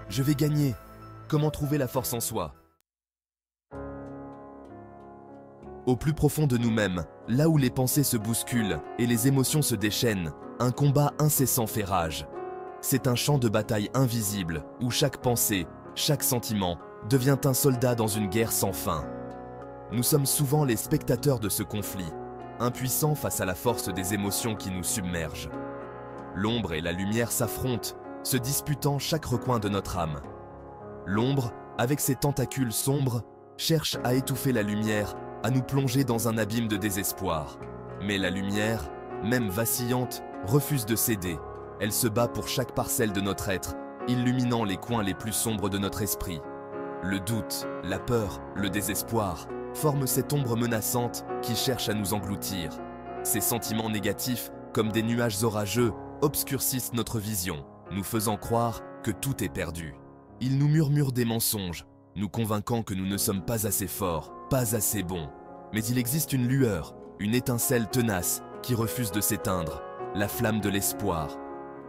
Je vais gagner. Comment trouver la force en soi? Au plus profond de nous-mêmes, là où les pensées se bousculent et les émotions se déchaînent, un combat incessant fait rage. C'est un champ de bataille invisible où chaque pensée, chaque sentiment devient un soldat dans une guerre sans fin. Nous sommes souvent les spectateurs de ce conflit, impuissants face à la force des émotions qui nous submergent. L'ombre et la lumière s'affrontent, se disputant chaque recoin de notre âme. L'ombre, avec ses tentacules sombres, cherche à étouffer la lumière, à nous plonger dans un abîme de désespoir. Mais la lumière, même vacillante, refuse de céder. Elle se bat pour chaque parcelle de notre être, illuminant les coins les plus sombres de notre esprit. Le doute, la peur, le désespoir forment cette ombre menaçante qui cherche à nous engloutir. Ces sentiments négatifs, comme des nuages orageux, obscurcissent notre vision, nous faisant croire que tout est perdu. Ils nous murmurent des mensonges, nous convainquant que nous ne sommes pas assez forts, pas assez bons. Mais il existe une lueur, une étincelle tenace qui refuse de s'éteindre, la flamme de l'espoir.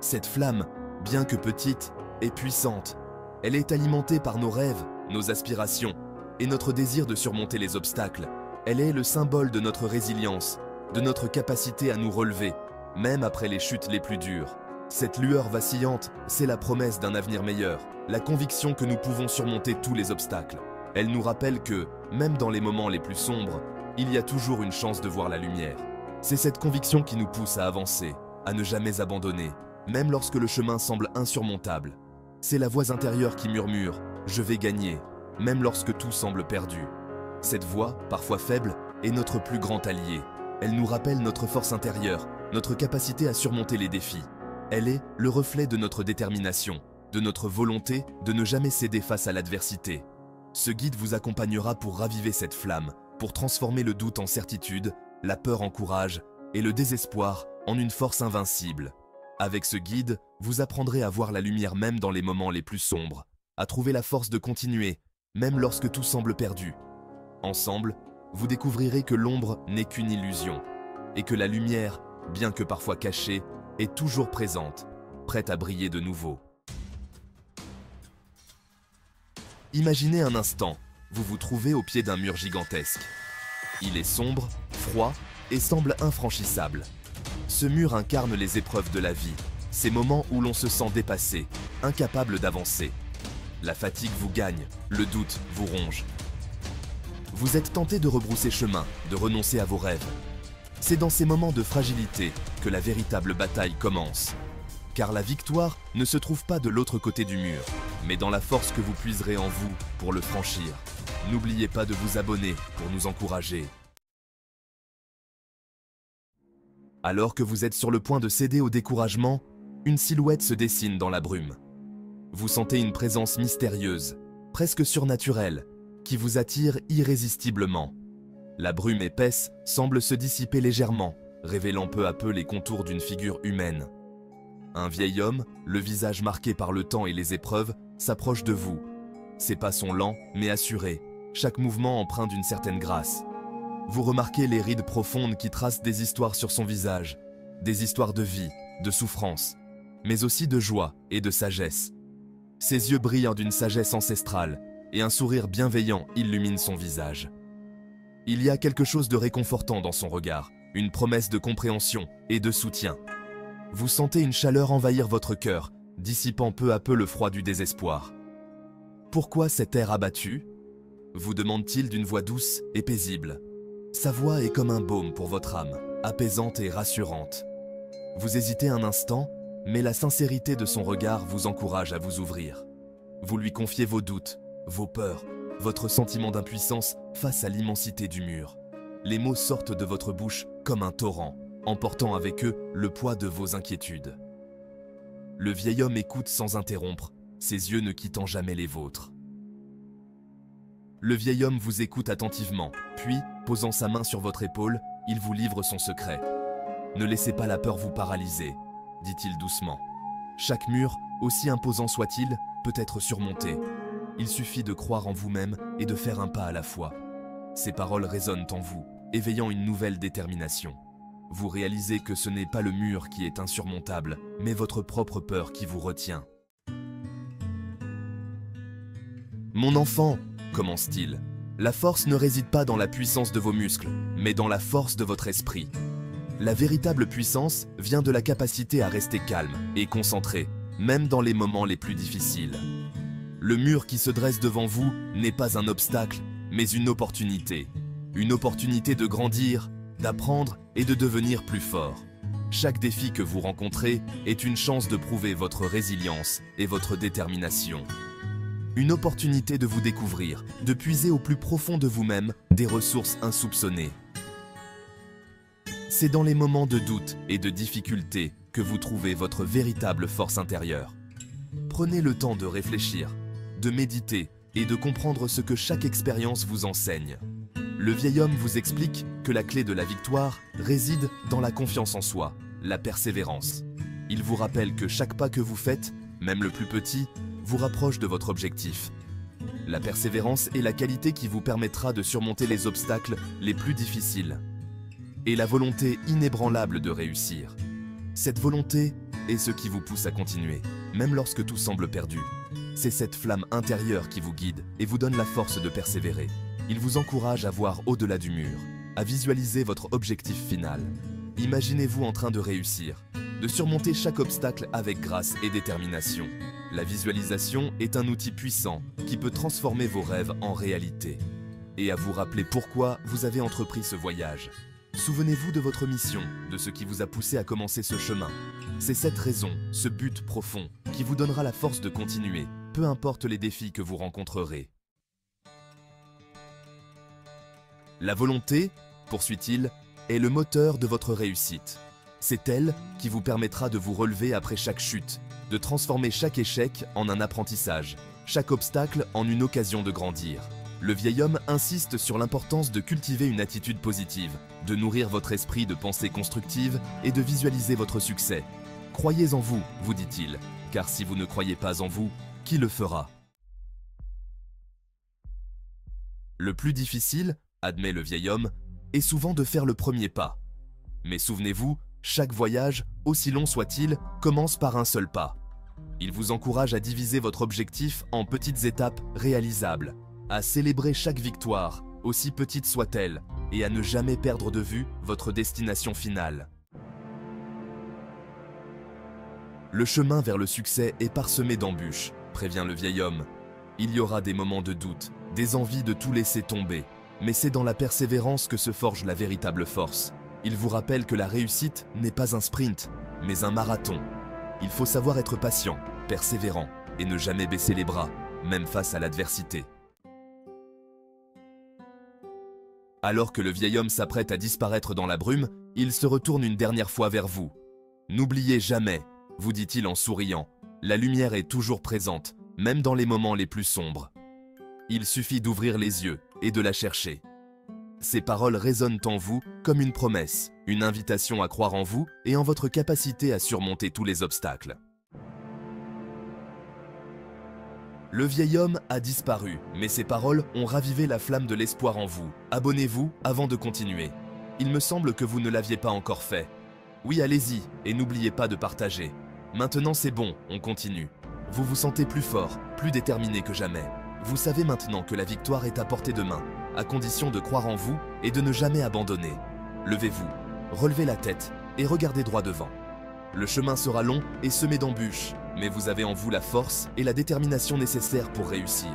Cette flamme, bien que petite, est puissante. Elle est alimentée par nos rêves, nos aspirations et notre désir de surmonter les obstacles. Elle est le symbole de notre résilience, de notre capacité à nous relever, même après les chutes les plus dures. Cette lueur vacillante, c'est la promesse d'un avenir meilleur, la conviction que nous pouvons surmonter tous les obstacles. Elle nous rappelle que, même dans les moments les plus sombres, il y a toujours une chance de voir la lumière. C'est cette conviction qui nous pousse à avancer, à ne jamais abandonner, même lorsque le chemin semble insurmontable. C'est la voix intérieure qui murmure « Je vais gagner », même lorsque tout semble perdu. Cette voix, parfois faible, est notre plus grand allié. Elle nous rappelle notre force intérieure, notre capacité à surmonter les défis. Elle est le reflet de notre détermination, de notre volonté de ne jamais céder face à l'adversité. Ce guide vous accompagnera pour raviver cette flamme, pour transformer le doute en certitude, la peur en courage et le désespoir en une force invincible. Avec ce guide, vous apprendrez à voir la lumière même dans les moments les plus sombres, à trouver la force de continuer, même lorsque tout semble perdu. Ensemble, vous découvrirez que l'ombre n'est qu'une illusion, et que la lumière, bien que parfois cachée, est toujours présente, prête à briller de nouveau. Imaginez un instant, vous vous trouvez au pied d'un mur gigantesque. Il est sombre, froid et semble infranchissable. Ce mur incarne les épreuves de la vie, ces moments où l'on se sent dépassé, incapable d'avancer. La fatigue vous gagne, le doute vous ronge. Vous êtes tenté de rebrousser chemin, de renoncer à vos rêves. C'est dans ces moments de fragilité que la véritable bataille commence. Car la victoire ne se trouve pas de l'autre côté du mur, mais dans la force que vous puiserez en vous pour le franchir. N'oubliez pas de vous abonner pour nous encourager. Alors que vous êtes sur le point de céder au découragement, une silhouette se dessine dans la brume. Vous sentez une présence mystérieuse, presque surnaturelle, qui vous attire irrésistiblement. La brume épaisse semble se dissiper légèrement, révélant peu à peu les contours d'une figure humaine. Un vieil homme, le visage marqué par le temps et les épreuves, s'approche de vous. Ses pas sont lents mais assurés, chaque mouvement empreint d'une certaine grâce. Vous remarquez les rides profondes qui tracent des histoires sur son visage, des histoires de vie, de souffrance, mais aussi de joie et de sagesse. Ses yeux brillent d'une sagesse ancestrale et un sourire bienveillant illumine son visage. Il y a quelque chose de réconfortant dans son regard, une promesse de compréhension et de soutien. Vous sentez une chaleur envahir votre cœur, dissipant peu à peu le froid du désespoir. Pourquoi cet air abattu? Vous demande-t-il d'une voix douce et paisible. Sa voix est comme un baume pour votre âme, apaisante et rassurante. Vous hésitez un instant, mais la sincérité de son regard vous encourage à vous ouvrir. Vous lui confiez vos doutes, vos peurs, votre sentiment d'impuissance face à l'immensité du mur. Les mots sortent de votre bouche comme un torrent, emportant avec eux le poids de vos inquiétudes. Le vieil homme écoute sans interrompre, ses yeux ne quittant jamais les vôtres. Le vieil homme vous écoute attentivement, puis, posant sa main sur votre épaule, il vous livre son secret. « Ne laissez pas la peur vous paralyser », dit-il doucement. « Chaque mur, aussi imposant soit-il, peut être surmonté. Il suffit de croire en vous-même et de faire un pas à la fois. » Ces paroles résonnent en vous, éveillant une nouvelle détermination. Vous réalisez que ce n'est pas le mur qui est insurmontable, mais votre propre peur qui vous retient. Mon enfant, commence-t-il, la force ne réside pas dans la puissance de vos muscles, mais dans la force de votre esprit. La véritable puissance vient de la capacité à rester calme et concentré, même dans les moments les plus difficiles. Le mur qui se dresse devant vous n'est pas un obstacle, mais une opportunité. Une opportunité de grandir, d'apprendre et de devenir plus fort. Chaque défi que vous rencontrez est une chance de prouver votre résilience et votre détermination. Une opportunité de vous découvrir, de puiser au plus profond de vous-même des ressources insoupçonnées. C'est dans les moments de doute et de difficulté que vous trouvez votre véritable force intérieure. Prenez le temps de réfléchir, de méditer et de comprendre ce que chaque expérience vous enseigne. Le vieil homme vous explique que la clé de la victoire réside dans la confiance en soi, la persévérance. Il vous rappelle que chaque pas que vous faites, même le plus petit, vous rapproche de votre objectif. La persévérance est la qualité qui vous permettra de surmonter les obstacles les plus difficiles. Et la volonté inébranlable de réussir. Cette volonté est ce qui vous pousse à continuer, même lorsque tout semble perdu. C'est cette flamme intérieure qui vous guide et vous donne la force de persévérer. Il vous encourage à voir au-delà du mur, à visualiser votre objectif final. Imaginez-vous en train de réussir, de surmonter chaque obstacle avec grâce et détermination. La visualisation est un outil puissant qui peut transformer vos rêves en réalité. Et à vous rappeler pourquoi vous avez entrepris ce voyage. Souvenez-vous de votre mission, de ce qui vous a poussé à commencer ce chemin. C'est cette raison, ce but profond, qui vous donnera la force de continuer, peu importe les défis que vous rencontrerez. La volonté, poursuit-il, est le moteur de votre réussite. C'est elle qui vous permettra de vous relever après chaque chute, de transformer chaque échec en un apprentissage, chaque obstacle en une occasion de grandir. Le vieil homme insiste sur l'importance de cultiver une attitude positive, de nourrir votre esprit de pensées constructives et de visualiser votre succès. Croyez en vous, vous dit-il, car si vous ne croyez pas en vous, qui le fera? Le plus difficile, admet le vieil homme, est souvent de faire le premier pas. Mais souvenez-vous, chaque voyage, aussi long soit-il, commence par un seul pas. Il vous encourage à diviser votre objectif en petites étapes réalisables, à célébrer chaque victoire, aussi petite soit-elle, et à ne jamais perdre de vue votre destination finale. Le chemin vers le succès est parsemé d'embûches, prévient le vieil homme. Il y aura des moments de doute, des envies de tout laisser tomber, mais c'est dans la persévérance que se forge la véritable force. Il vous rappelle que la réussite n'est pas un sprint, mais un marathon. Il faut savoir être patient, persévérant, et ne jamais baisser les bras, même face à l'adversité. Alors que le vieil homme s'apprête à disparaître dans la brume, il se retourne une dernière fois vers vous. « N'oubliez jamais, vous dit-il en souriant, la lumière est toujours présente, même dans les moments les plus sombres. Il suffit d'ouvrir les yeux et de la chercher. » Ces paroles résonnent en vous comme une promesse, une invitation à croire en vous et en votre capacité à surmonter tous les obstacles. Le vieil homme a disparu, mais ses paroles ont ravivé la flamme de l'espoir en vous. Abonnez-vous avant de continuer. Il me semble que vous ne l'aviez pas encore fait. Oui, allez-y, et n'oubliez pas de partager. Maintenant c'est bon, on continue. Vous vous sentez plus fort, plus déterminé que jamais. Vous savez maintenant que la victoire est à portée de main, à condition de croire en vous et de ne jamais abandonner. Levez-vous, relevez la tête et regardez droit devant. Le chemin sera long et semé d'embûches, mais vous avez en vous la force et la détermination nécessaires pour réussir.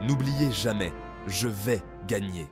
N'oubliez jamais, je vais gagner.